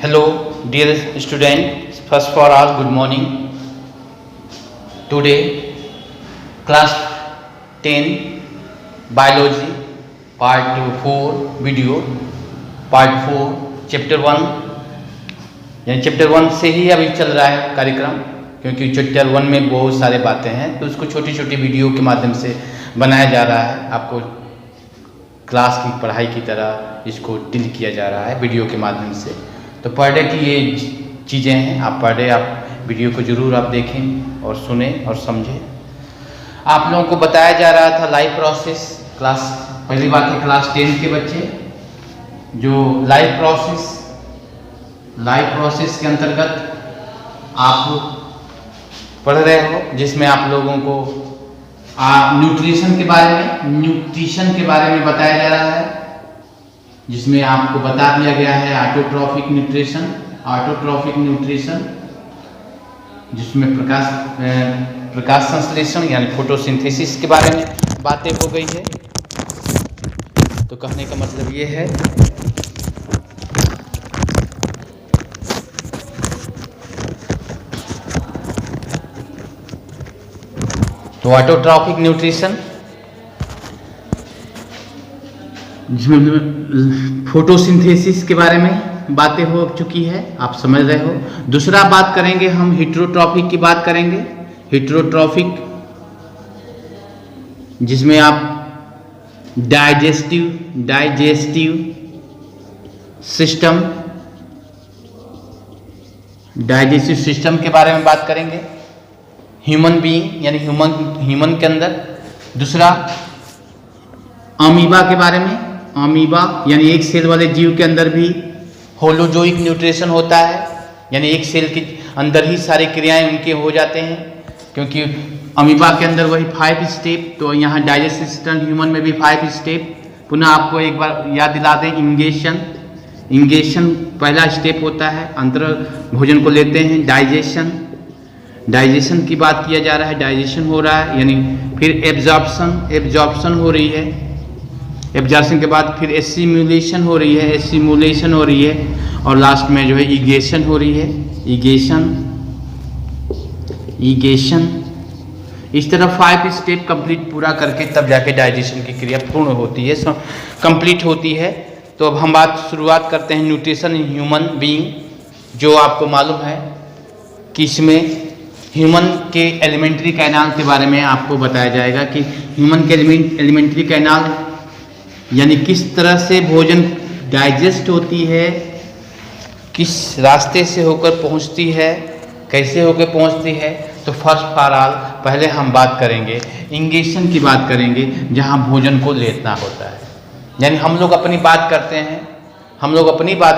Hello, dear student. First for all, good morning. Today, class 10 biology part 4 video part 4 chapter 1 यानी chapter 1 से ही अभी चल रहा है कार्यक्रम, क्योंकि चैप्टर 1 में बहुत सारे बातें हैं तो उसको छोटी छोटी वीडियो के माध्यम से बनाया जा रहा है। आपको क्लास की पढ़ाई की तरह इसको डील किया जा रहा है वीडियो के माध्यम से। तो पर डे की ये चीज़ें हैं, आप पर डे आप वीडियो को ज़रूर आप देखें और सुने और समझें। आप लोगों को बताया जा रहा था लाइफ प्रोसेस। क्लास पहली बात है क्लास 10 के बच्चे जो लाइफ प्रोसेस के अंतर्गत आप पढ़ रहे हो, जिसमें आप लोगों को न्यूट्रिशन के बारे में बताया जा रहा है, जिसमें आपको बता दिया गया है ऑटोट्रॉफिक न्यूट्रिशन, जिसमें प्रकाश संश्लेषण यानी फोटोसिंथेसिस के बारे में बातें हो गई है। तो कहने का मतलब ये है तो ऑटोट्रॉफिक न्यूट्रिशन जिसमें फोटोसिंथेसिस के बारे में बातें हो चुकी है, आप समझ रहे हो। दूसरा बात करेंगे हम हेटेरोट्रॉफिक की बात करेंगे। हेटेरोट्रॉफिक जिसमें आप डाइजेस्टिव सिस्टम के बारे में बात करेंगे। ह्यूमन बीइंग यानी ह्यूमन के अंदर। दूसरा अमीबा के बारे में। अमीबा यानी एक सेल वाले जीव के अंदर भी होलोजोइक न्यूट्रिशन होता है, यानी एक सेल के अंदर ही सारी क्रियाएं उनके हो जाते हैं, क्योंकि अमीबा के अंदर वही 5 स्टेप। तो यहाँ डाइजेस्टिव सिस्टम ह्यूमन में भी 5 स्टेप। पुनः आपको एक बार याद दिला दें, इंगेशन पहला स्टेप होता है, अंतर भोजन को लेते हैं। डाइजेशन की बात किया जा रहा है, डाइजेशन हो रहा है, यानी फिर एब्जॉर्प्शन हो रही है। एब्जॉर्प्शन के बाद फिर एसिमुलेशन हो रही है, और लास्ट में जो है ईगेशन हो रही है। ईगेशन इस तरह 5 स्टेप कंप्लीट पूरा करके तब जाके डाइजेशन की क्रिया पूर्ण होती है, कंप्लीट होती है। तो अब हम शुरुआत करते हैं न्यूट्रिशन इन ह्यूमन बीइंग। जो आपको मालूम है कि इसमें ह्यूमन के एलिमेंट्री कैनाल के बारे में आपको बताया जाएगा कि ह्यूमन के एलिमेंट्री कैनाल यानी किस तरह से भोजन डाइजेस्ट होती है, किस रास्ते से होकर पहुंचती है, कैसे होकर पहुंचती है। तो फर्स्ट फॉर ऑल पहले हम बात करेंगे इंगेशन की बात करेंगे, जहां भोजन को लेना होता है। यानी हम लोग अपनी बात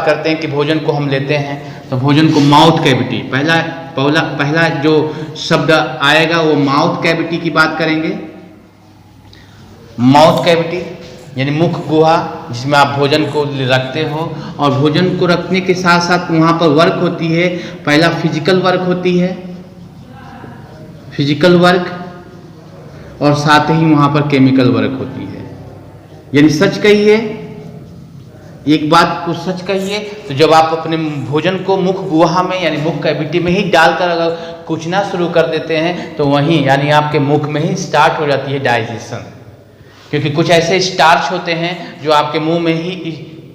करते हैं कि भोजन को हम लेते हैं, तो भोजन को माउथ कैविटी पहला जो शब्द आएगा वो माउथ कैविटी की बात करेंगे। माउथ कैविटी यानी मुख गुहा, जिसमें आप भोजन को रखते हो, और भोजन को रखने के साथ साथ वहाँ पर वर्क होती है। पहला फिजिकल वर्क और साथ ही वहाँ पर केमिकल वर्क होती है। यानी सच कहिए, एक बात को सच कहिए, तो जब आप अपने भोजन को मुख गुहा में यानी मुख कैविटी में ही डालकर अगर कुचना शुरू कर देते हैं, तो वहीं यानी आपके मुख में ही स्टार्ट हो जाती है डाइजेशन, क्योंकि कुछ ऐसे स्टार्च होते हैं जो आपके मुंह में ही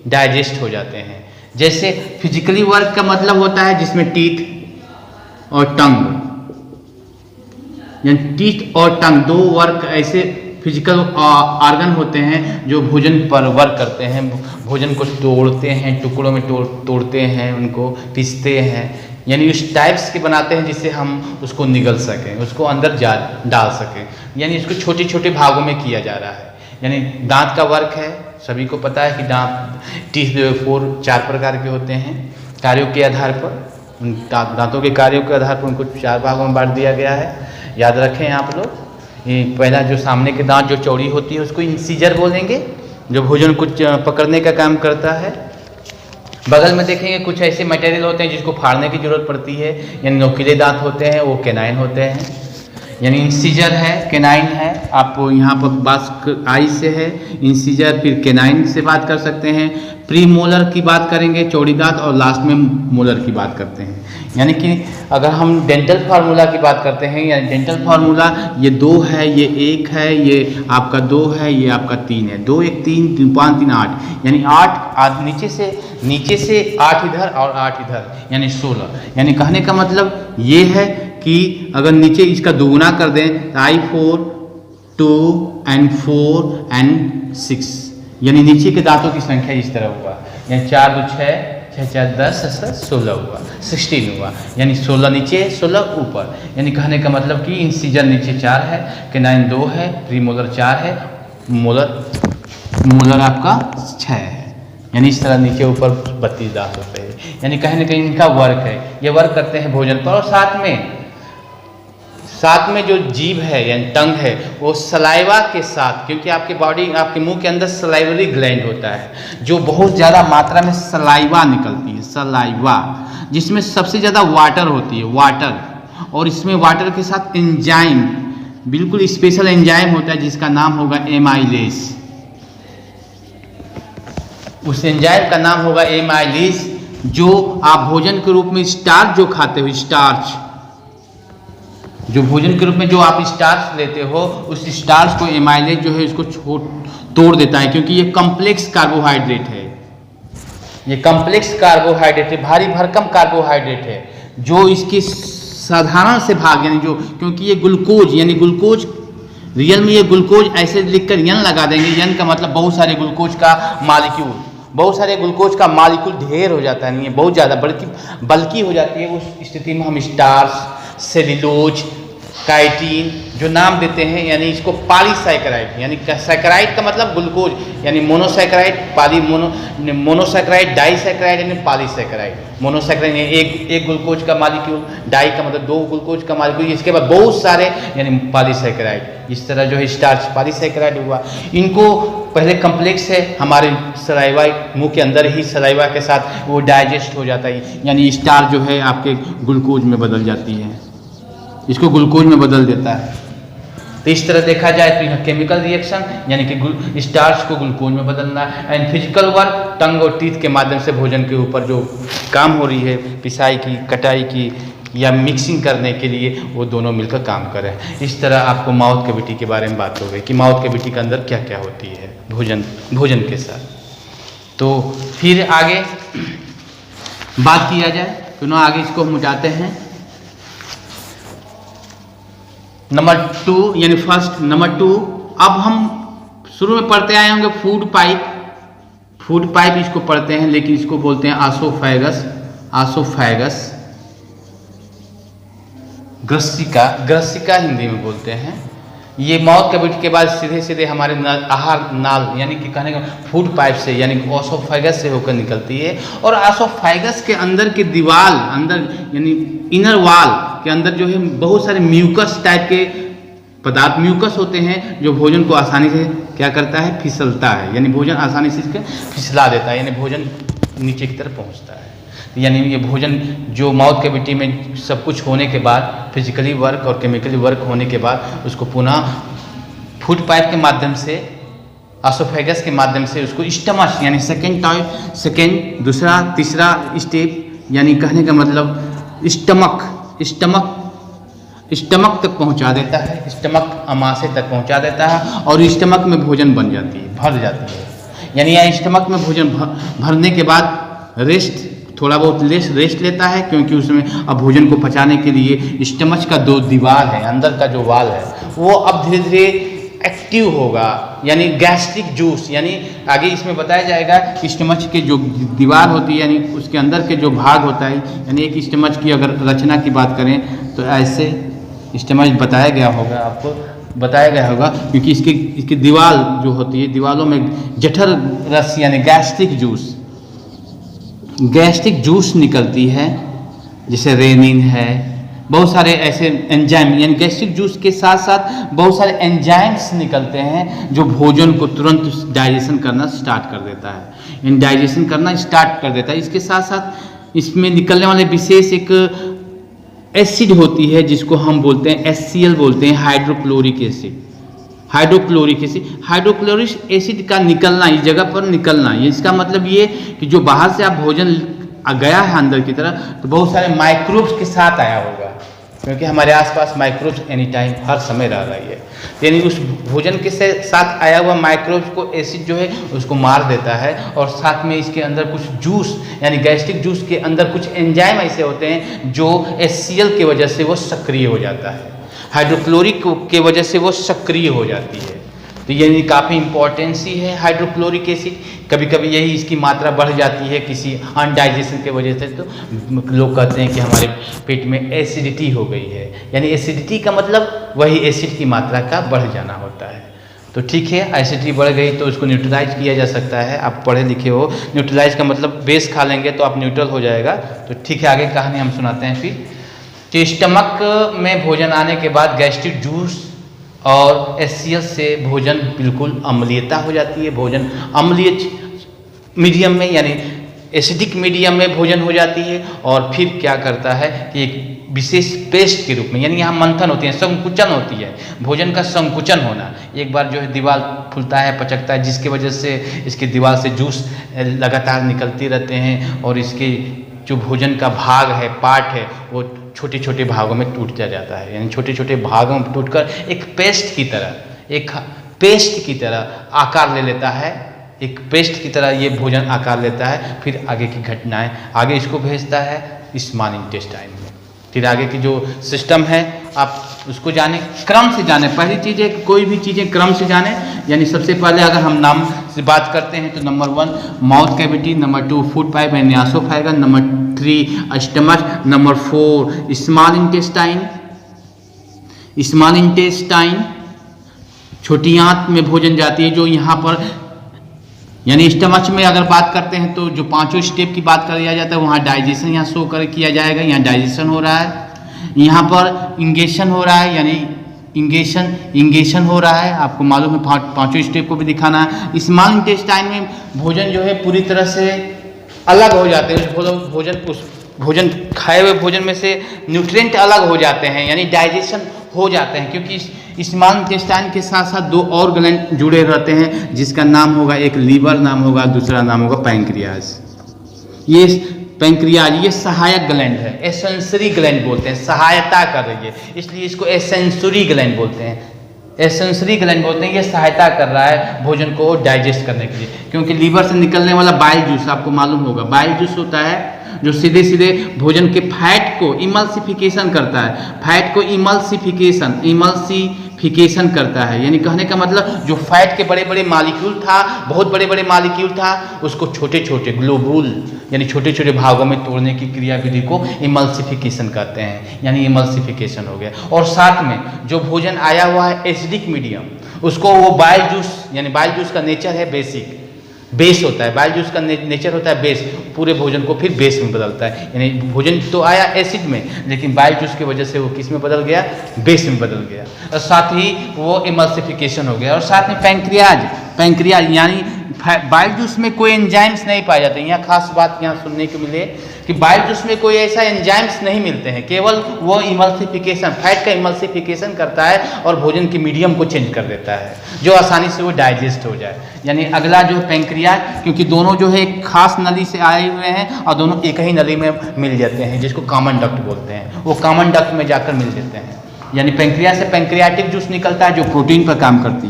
डाइजेस्ट हो जाते हैं। जैसे फिजिकली वर्क का मतलब होता है जिसमें टीथ और टंग, यानी टीथ और टंग दो वर्क ऐसे फिजिकल ऑर्गन होते हैं जो भोजन पर वर्क करते हैं, भोजन को तोड़ते हैं, टुकड़ों में तोड़ते हैं, उनको पीसते हैं, यानी उस टाइप्स के बनाते हैं जिससे हम उसको निगल सकें, उसको अंदर डाल सकें। यानी इसको छोटे छोटे भागों में किया जा रहा है। यानी दांत का वर्क है, सभी को पता है कि टीथ 4 प्रकार के होते हैं। कार्यों के आधार पर, उन दांतों के कार्यों के आधार पर उनको 4 भागों में बांट दिया गया है। याद रखें आप लोग। ये पहला जो सामने के दांत जो चौड़ी होती है उसको इंसीजर बोलेंगे, जो भोजन को पकड़ने का काम करता है। बगल में देखेंगे कुछ ऐसे मटेरियल होते हैं जिसको फाड़ने की जरूरत पड़ती है, यानी नोकीले दांत होते हैं, वो कैनाइन होते हैं। यानी इंसीजर है, केनाइन है। आप यहाँ पर बात आई से है, इंसीजर फिर केनाइन से बात कर सकते हैं। प्री मोलर की बात करेंगे, चौड़ी दांत, और लास्ट में मोलर की बात करते हैं। यानी कि अगर हम डेंटल फार्मूला की बात करते हैं, यानी डेंटल फार्मूला ये 2 है, ये 1 है, ये आपका 2 है, ये आपका 3 है। 2 1 3 3 5 3 8, यानी 8 नीचे से 8 इधर और 8 इधर, यानी 16। यानी कहने का मतलब ये है कि अगर नीचे इसका दुगुना कर दें तो I4 2 and 4 and 6, यानी नीचे के दांतों की संख्या इस तरह हुआ। यानी 4 2 6 6 4 10 16 हुआ, 16 हुआ। यानी 16 नीचे 16 ऊपर। यानी कहने का मतलब कि इंसीजर नीचे 4 है, केनाइन 2 है, प्रीमोलर 4 है, मोलर आपका 6 है। यानी इस तरह नीचे ऊपर 32 दांत होते हैं। यानी कहीं ना कहीं इनका वर्क है, ये वर्क करते हैं भोजन पर। और साथ में जो जीभ है यानी टंग है वो सलाइवा के साथ, क्योंकि आपके मुंह के अंदर सलाइवरी ग्लैंड होता है जो बहुत ज़्यादा मात्रा में सलाइवा निकलती है, सलाइवा, जिसमें सबसे ज़्यादा वाटर होती है, वाटर। और इसमें वाटर के साथ एंजाइम, बिल्कुल स्पेशल एंजाइम होता है जिसका नाम होगा एमाइलेज। उस एंजाइम का नाम होगा एमाइलेज, जो आप भोजन के रूप में स्टार्च जो खाते हो, स्टार्च जो भोजन के रूप में जो आप स्टार्च लेते हो, उस स्टार्च को एमाइलेज जो है उसको तोड़ देता है, क्योंकि ये कॉम्प्लेक्स कार्बोहाइड्रेट है। ये कॉम्प्लेक्स कार्बोहाइड्रेट है, भारी भरकम कार्बोहाइड्रेट है, जो इसकी साधारण से भाग, यानी जो, क्योंकि ये ग्लूकोज, यानी ग्लूकोज रियल में ये ग्लूकोज ऐसे लिखकर यन लगा देंगे, यन का मतलब बहुत सारे ग्लूकोज का मालिक्यूल, बहुत सारे ग्लूकोज का मालिक्यूल ढेर हो जाता है, नहीं है बहुत ज़्यादा बल्कि हो जाती है। उस स्थिति में हम स्टार्च, सेल्यूलोज, काइटिन जो नाम देते हैं, यानी इसको पॉलीसैकेराइड, यानी सैकेराइड का मतलब ग्लूकोज, यानी मोनोसैकेराइड, मोनोसैकेराइड, डाइसैकेराइड यानी पॉलीसैकेराइड। मोनोसैकेराइड एक ग्लूकोज का मालिक्यूल, डाई का मतलब 2 ग्लूकोज का मालिक्यूल, इसके बाद बहुत सारे यानी पॉलीसैकेराइड। इस तरह जो है स्टार्च पॉलीसैकेराइड हुआ। इनको पहले कम्प्लेक्स है, हमारे सलाइवा मुंह के अंदर ही सलाइवा के साथ वो डाइजेस्ट हो जाता है, यानी स्टार्च जो है आपके ग्लूकोज में बदल जाती है, इसको ग्लूकोज में बदल देता है। तो इस तरह देखा जाए तो यह केमिकल रिएक्शन, यानी कि स्टार्च को ग्लूकोज में बदलना। एंड फिजिकल वर्क, टंग और टीथ के माध्यम से भोजन के ऊपर जो काम हो रही है, पिसाई की, कटाई की या मिक्सिंग करने के लिए, वो दोनों मिलकर काम करें। इस तरह आपको माउथ कैविटी के बारे में बात हो गई कि माउथ कैविटी के अंदर क्या क्या होती है भोजन के साथ। तो फिर आगे बात किया जाए तो आगे इसको हम जाते हैं नंबर 2, यानी फर्स्ट नंबर 2। अब हम शुरू में पढ़ते आए होंगे फूड पाइप इसको पढ़ते हैं, लेकिन इसको बोलते हैं आसोफैगस, ग्रसिका हिंदी में बोलते हैं। ये माउथ कैविटी के बाद सीधे हमारे आहार नाल, यानी कि कहने का फूड पाइप से, यानी ओसोफेगस से होकर निकलती है। और ओसोफेगस के अंदर की दीवार, यानी इनर वाल के अंदर जो है बहुत सारे म्यूकस टाइप के पदार्थ, म्यूकस होते हैं, जो भोजन को आसानी से क्या करता है, फिसलता है, यानी भोजन आसानी से इसके फिसला देता है, यानी भोजन नीचे की तरफ पहुँचता है। यानी ये भोजन जो माउथ कैविटी में सब कुछ होने के बाद, फिजिकली वर्क और केमिकली वर्क होने के बाद, उसको पुनः फूड पाइप के माध्यम से, एसोफेगस के माध्यम से उसको स्टमक, यानी सेकेंड दूसरा तीसरा स्टेप, यानी कहने का मतलब स्टमक तक पहुंचा देता है, स्टमक अमाशय तक पहुंचा देता है, और स्टमक में भोजन बन जाती है, भर जाती है। यानी यह स्टमक में भोजन भरने के बाद थोड़ा बहुत रेस्ट लेता है, क्योंकि उसमें अब भोजन को पचाने के लिए स्टमक का 2 दीवार है, अंदर का जो वाल है वो अब धीरे धीरे एक्टिव होगा, यानी गैस्ट्रिक जूस, यानी आगे इसमें बताया जाएगा कि स्टमक के जो दीवार होती है, यानी उसके अंदर के जो भाग होता है, यानी एक स्टमक की अगर रचना की बात करें तो ऐसे स्टमक बताया गया होगा, आपको बताया गया होगा, क्योंकि इसकी दीवार जो होती है, दीवारों में जठर रस यानी गैस्ट्रिक जूस निकलती है, जैसे रेनिन है, बहुत सारे ऐसे एंजाइम, यानी गैस्ट्रिक जूस के साथ साथ बहुत सारे एंजाइम्स निकलते हैं जो भोजन को तुरंत डाइजेशन करना स्टार्ट कर देता है, इसके साथ साथ इसमें निकलने वाले विशेष एक एसिड होती है जिसको हम बोलते हैं HCl बोलते हैं, हाइड्रोक्लोरिक एसिड। हाइड्रोक्लोरिक एसिड का निकलना, इस जगह पर निकलना, इसका मतलब ये कि जो बाहर से आप भोजन गया है अंदर की तरफ, तो बहुत सारे माइक्रोब्स के साथ आया होगा, क्योंकि हमारे आसपास माइक्रोब्स एनी टाइम हर समय रह रही है। यानी उस भोजन के साथ आया हुआ माइक्रोब्स को एसिड जो है उसको मार देता है, और साथ में इसके अंदर कुछ जूस यानी गैस्ट्रिक जूस के अंदर कुछ एंजाइम ऐसे होते हैं जो HCl की वजह से वो सक्रिय हो जाता है, हाइड्रोक्लोरिक के वजह से वो सक्रिय हो जाती है। तो यानी काफ़ी इंपॉर्टेंस ही है हाइड्रोक्लोरिक एसिड। कभी कभी यही इसकी मात्रा बढ़ जाती है किसी अनडाइजेशन के वजह से, तो लोग कहते हैं कि हमारे पेट में एसिडिटी हो गई है। यानी एसिडिटी का मतलब वही एसिड की मात्रा का बढ़ जाना होता है। तो ठीक है, एसिडिटी बढ़ गई तो उसको न्यूट्रलाइज किया जा सकता है। आप पढ़े लिखे हो, न्यूट्रलाइज का मतलब बेस खा लेंगे तो आप न्यूट्रल हो जाएगा। तो ठीक है, आगे कहानी हम सुनाते हैं फिर। तो स्टमक में भोजन आने के बाद गैस्ट्रिक जूस और HCl से भोजन बिल्कुल अम्लीयता हो जाती है। भोजन अम्लीय मीडियम में यानी एसिडिक मीडियम में भोजन हो जाती है, और फिर क्या करता है कि एक विशेष पेस्ट के रूप में, यानी यहाँ मंथन होती है, संकुचन होती है, भोजन का संकुचन होना। एक बार जो है दीवार फूलता है, पचकता है, जिसकी वजह से इसकी दीवार से जूस लगातार निकलते रहते हैं, और इसके जो भोजन का भाग है, पार्ट है, वो छोटे छोटे भागों में टूटता जाता है। यानी छोटे छोटे भागों में टूटकर एक पेस्ट की तरह आकार ले लेता है। एक पेस्ट की तरह ये भोजन आकार लेता है। फिर आगे की घटनाएं, आगे इसको भेजता है स्मॉल इंटेस्टाइन में। फिर आगे की जो सिस्टम है आप उसको जाने, क्रम से जाने। पहली चीज़ है कि कोई भी चीज़ें क्रम से जाने। यानी सबसे पहले अगर हम नाम से बात करते हैं तो number 1 mouth cavity, number 2 food pipe and nasopharynx, number 3 stomach, number 4 small intestine छोटी आंत में भोजन जाती है, जो यहाँ पर यानी स्टमच में अगर बात करते हैं तो जो 5 स्टेप की बात किया जाता है, वहाँ डाइजेशन यहाँ शो कर किया जाएगा। यहाँ डाइजेशन हो रहा है, यहाँ पर इंगेशन हो रहा है, यानी इंगेशन हो रहा है। आपको मालूम है 5 स्टेप को भी दिखाना है। स्मॉल इंटेस्टाइन में भोजन जो है पूरी तरह से अलग हो जाते हैं। उस भोजन खाए हुए भोजन में से न्यूट्रिएंट अलग हो जाते हैं, यानी डाइजेशन हो जाते हैं, क्योंकि स्मॉल इंटेस्टाइन के साथ साथ 2 और ग्लैंड जुड़े रहते हैं, जिसका नाम होगा, एक लीवर नाम होगा, दूसरा नाम होगा पैंक्रियाज। ये सहायक ग्लैंड है, एसेंसरी ग्लैंड बोलते हैं, सहायता कर रही है, इसलिए इसको एसेंसरी ग्लैंड बोलते हैं। ये सहायता कर रहा है भोजन को डाइजेस्ट करने के लिए, क्योंकि लीवर से निकलने वाला बाइल जूस आपको मालूम होगा, बाइल जूस होता है जो सीधे सीधे भोजन के फैट को इमल्सिफिकेशन करता है। फैट को इमल्सिफिकेशन करता है, यानी कहने का मतलब जो फैट के बड़े बड़े मॉलिक्यूल था, बहुत बड़े बड़े मॉलिक्यूल था, उसको छोटे छोटे ग्लोबुल यानी छोटे छोटे भागों में तोड़ने की क्रियाविधि को इमल्सिफिकेशन कहते हैं। यानी इमल्सिफिकेशन हो गया। और साथ में जो भोजन आया हुआ है एसिडिक मीडियम, उसको वो बाइल जूस, यानी बाइल जूस का नेचर है बेस होता है, बाइल जूस का नेचर होता है बेस, पूरे भोजन को फिर बेस में बदलता है। यानी भोजन तो आया एसिड में, लेकिन बाइल जूस की वजह से वो किस में बदल गया, बेस में बदल गया, और साथ ही वो इमल्सिफिकेशन हो गया। और साथ में पैंक्रियाज यानी बाइल जूस में कोई एंजाइम्स नहीं पाए जाते। यहाँ खास बात यहाँ सुनने को मिले कि बाइल जूस में कोई ऐसा एंजाइम्स नहीं मिलते हैं, केवल वो इमल्सिफिकेशन, फैट का इमल्सिफिकेशन करता है और भोजन की मीडियम को चेंज कर देता है, जो आसानी से वो डाइजेस्ट हो जाए। यानी अगला जो पैंक्रियाज, क्योंकि दोनों जो है एक खास नली से आए हुए हैं और दोनों एक ही नली में मिल जाते हैं, जिसको कॉमन डक्ट बोलते हैं, वो कॉमन डक्ट में जाकर मिल जाते हैं। यानी पैंक्रियाज से पैंक्रियाटिक जूस निकलता है, जो प्रोटीन पर काम करती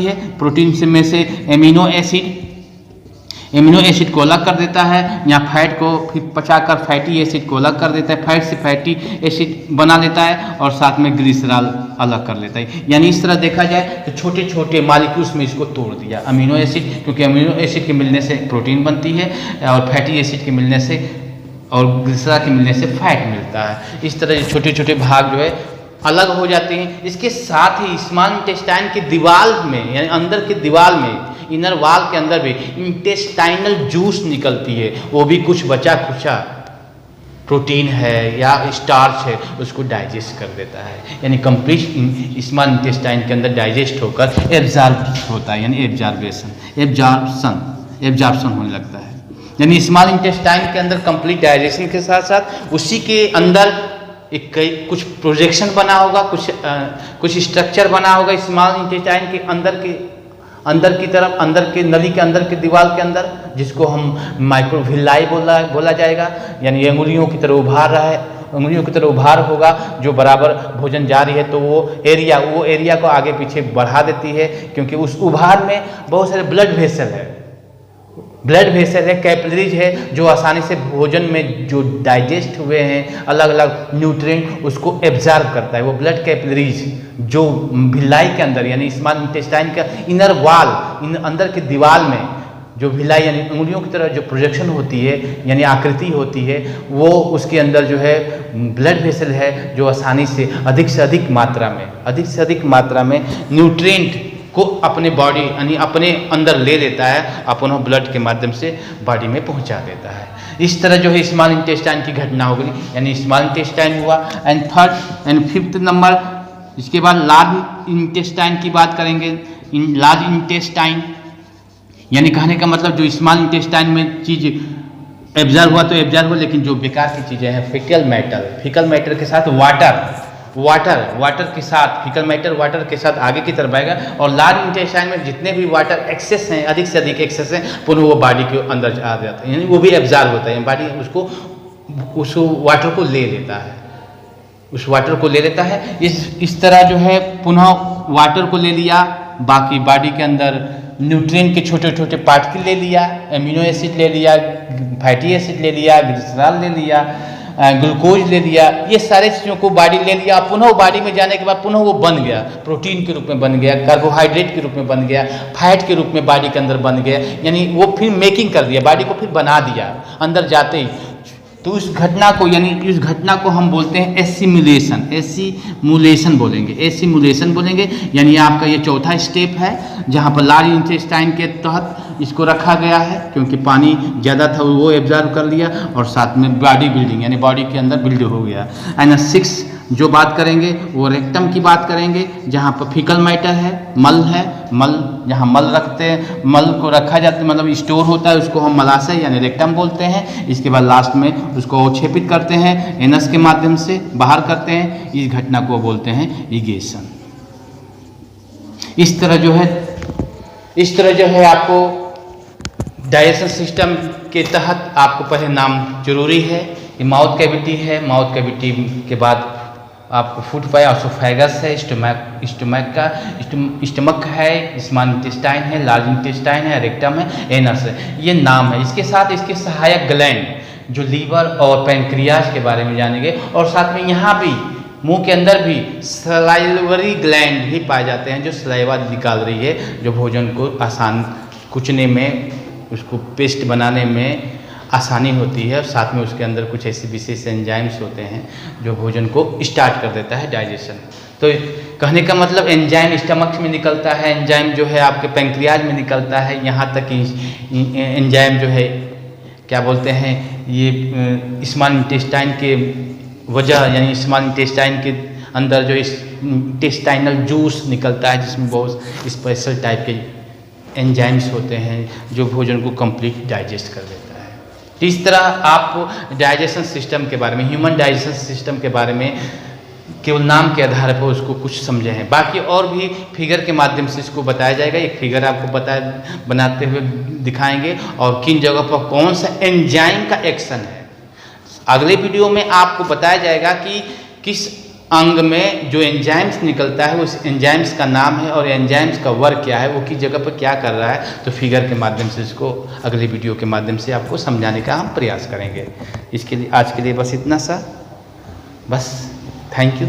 है, प्रोटीन से में से एमिनो एसिड को अलग कर देता है, या फैट को फिर पचाकर फैटी एसिड को अलग कर देता है, फैट से फैटी एसिड बना लेता है, और साथ में ग्लिसरॉल अलग कर लेता है। यानी इस तरह देखा जाए तो छोटे छोटे मॉलिक्यूल्स में इसको तोड़ दिया। अमीनो एसिड, क्योंकि अमीनो एसिड के मिलने से प्रोटीन बनती है, और फैटी एसिड के मिलने से और ग्लिसरॉल के मिलने से फैट मिलता है। इस तरह छोटे छोटे भाग जो है अलग हो जाते हैं। इसके साथ ही स्मॉल इंटेस्टाइन की दीवार में, यानी अंदर की दीवार में, इनर वॉल के अंदर भी इंटेस्टाइनल जूस निकलती है, वो भी कुछ बचा खुचा प्रोटीन है या स्टार्च है, उसको डाइजेस्ट कर देता है। यानी कंप्लीट स्मॉल इंटेस्टाइन के अंदर डाइजेस्ट होकर एब्जॉर्ब होता है, यानी एब्जॉर्प्शन होने लगता है। यानी स्मॉल इंटेस्टाइन के अंदर कंप्लीट डाइजेशन के साथ साथ उसी के अंदर एक कई कुछ प्रोजेक्शन बना होगा, कुछ स्ट्रक्चर बना होगा स्मॉल इंटेस्टाइन के अंदर की तरफ, अंदर के नली के अंदर की दीवार के अंदर, जिसको हम माइक्रोविलाई बोला जाएगा। यानी अंगुलियों की तरह उभार रहा है, अंगुलियों की तरह उभार होगा जो बराबर भोजन जा रही है, तो वो एरिया को आगे पीछे बढ़ा देती है, क्योंकि उस उभार में बहुत सारे ब्लड वेसल है, कैपिलरीज है, जो आसानी से भोजन में जो डाइजेस्ट हुए हैं अलग अलग न्यूट्रिएंट उसको एब्जॉर्ब करता है। वो ब्लड कैपिलरीज जो भिलाई के अंदर यानी स्मॉल इंटेस्टाइन का इनर वॉल, अंदर की दीवार में जो भिलाई यानी उंगलियों की तरह जो प्रोजेक्शन होती है यानी आकृति होती है, वो उसके अंदर जो है ब्लड वेसल है जो आसानी से अधिक से अधिक मात्रा में न्यूट्रिएंट को अपने बॉडी यानी अपने अंदर ले लेता है, अपनों ब्लड के माध्यम से बॉडी में पहुंचा देता है। इस तरह जो है स्मॉल इंटेस्टाइन की घटना हो गई, यानी स्मॉल इंटेस्टाइन हुआ। And third and fifth number, इसके बाद लार्ज इंटेस्टाइन की बात करेंगे। लार्ज इंटेस्टाइन यानी कहने का मतलब जो स्मॉल इंटेस्टाइन में चीज एब्जॉर्ब हुआ तो एब्जॉर्ब हुआ, लेकिन जो बेकार की चीजें हैं फीकल मैटर के साथ वाटर के साथ फीकल मैटर वाटर के साथ आगे की तरफ आएगा, और लार्ज इंटेस्टाइन में जितने भी वाटर एक्सेस हैं, अधिक से अधिक एक्सेस हैं, पुनः वो बॉडी के अंदर आ जाता है, यानी वो भी एब्जॉर्ब होता है, बॉडी उस वाटर को ले लेता है। इस तरह जो है पुनः वाटर को ले लिया, बाकी बॉडी के अंदर न्यूट्रिएंट के छोटे छोटे पार्टिकल ले लिया, एमिनो एसिड ले लिया, फैटी एसिड ले लिया, ग्लिसरॉल ले लिया, ग्लूकोज ले लिया, ये सारे चीज़ों को बॉडी ले लिया। पुनः बॉडी में जाने के बाद पुनः वो बन गया, प्रोटीन के रूप में बन गया, कार्बोहाइड्रेट के रूप में बन गया, फैट के रूप में बॉडी के अंदर बन गया, यानी वो फिर मेकिंग कर दिया, बॉडी को फिर बना दिया अंदर जाते ही। तो उस घटना को हम बोलते हैं एसिमुलेशन बोलेंगे। यानी आपका ये चौथा स्टेप है जहाँ पर लार्ज इंटेस्टाइन के तहत इसको रखा गया है, क्योंकि पानी ज़्यादा था वो एब्जॉर्ब कर लिया, और साथ में बॉडी बिल्डिंग यानी बॉडी के अंदर बिल्ड हो गया। एंड 6 जो बात करेंगे वो रेक्टम की बात करेंगे, जहाँ पर फीकल मैटर है, मल जहाँ मल रखते हैं, मल को रखा जाता है मतलब स्टोर होता है, उसको हम मलाशय यानी रेक्टम बोलते हैं। इसके बाद लास्ट में उसको अवक्षेपित करते हैं, एनस के माध्यम से बाहर करते हैं, इस घटना को बोलते हैं इगेशन। इस तरह जो है आपको डाइजेशन सिस्टम के तहत आपको पहले नाम जरूरी है। ये माउथ कैविटी है, माउथ कैविटी के बाद आपको फूड पाया, ऑसोफेगस है, स्टमक है, स्मॉल इंटेस्टाइन है, लार्ज इंटेस्टाइन है, रेक्टम है, एनस है, ये नाम है। इसके साथ इसके सहायक ग्लैंड जो लीवर और पैंक्रियाज के बारे में जानेंगे, और साथ में यहाँ भी मुंह के अंदर भी सलाइवरी ग्लैंड भी पाए जाते हैं जो सलाइवा निकाल रही है, जो भोजन को आसान कुचने में, उसको पेस्ट बनाने में आसानी होती है, और साथ में उसके अंदर कुछ ऐसे विशेष एंजाइम्स होते हैं जो भोजन को स्टार्ट कर देता है डाइजेशन। तो कहने का मतलब एंजाइम स्टमक में निकलता है, एंजाइम जो है आपके पैंक्रियाज में निकलता है, यहाँ तक एंजाइम जो है क्या बोलते हैं ये स्मॉल इंटेस्टाइन के वजह यानी स्मॉल इंटेस्टाइन के अंदर जो इंटेस्टाइनल जूस निकलता है, जिसमें बहुत स्पेशल टाइप के एंजाइम्स होते हैं जो भोजन को कंप्लीट डाइजेस्ट कर देता है। इस तरह आप डाइजेशन सिस्टम के बारे में, ह्यूमन डाइजेशन सिस्टम के बारे में केवल नाम के आधार पर उसको कुछ समझे हैं। बाकी और भी फिगर के माध्यम से इसको बताया जाएगा। एक फिगर आपको बनाते हुए दिखाएंगे, और किन जगह पर कौन सा एंजाइम का एक्शन है। अगले वीडियो में आपको बताया जाएगा कि किस अंग में जो एंजाइम्स निकलता है उस एंजाइम्स का नाम है, और एंजाइम्स का वर्क क्या है, वो किस जगह पर क्या कर रहा है। तो फिगर के माध्यम से इसको अगले वीडियो के माध्यम से आपको समझाने का हम प्रयास करेंगे। इसके लिए आज के लिए बस इतना सा, बस थैंक यू।